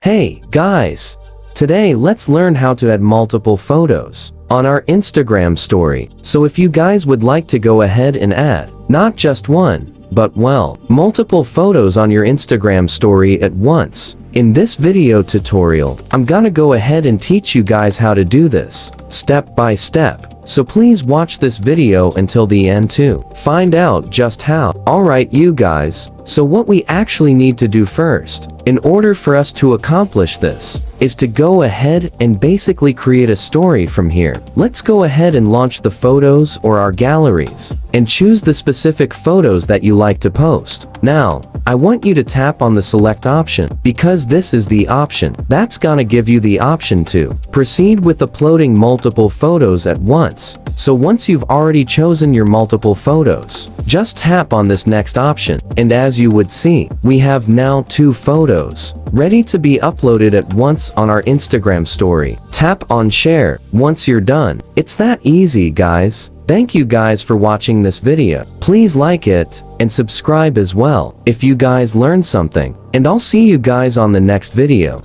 Hey, guys! Today let's learn how to add multiple photos on our Instagram story. So if you guys would like to go ahead and add, not just one, but multiple photos on your Instagram story at once. In this video tutorial, I'm gonna go ahead and teach you guys how to do this, step by step. So please watch this video until the end to find out just how. Alright you guys, so what we actually need to do first, in order for us to accomplish this, is to go ahead and basically create a story from here. Let's go ahead and launch the photos or our galleries, and choose the specific photos that you like to post. Now, I want you to tap on the select option, because this is the option that's gonna give you the option to proceed with uploading multiple photos at once. So once you've already chosen your multiple photos, just tap on this next option, and as you would see, we have now 2 photos ready to be uploaded at once on our Instagram story. Tap on share once you're done. It's that easy, guys. Thank you guys for watching this video. Please like it and subscribe as well if you guys learned something, and I'll see you guys on the next video.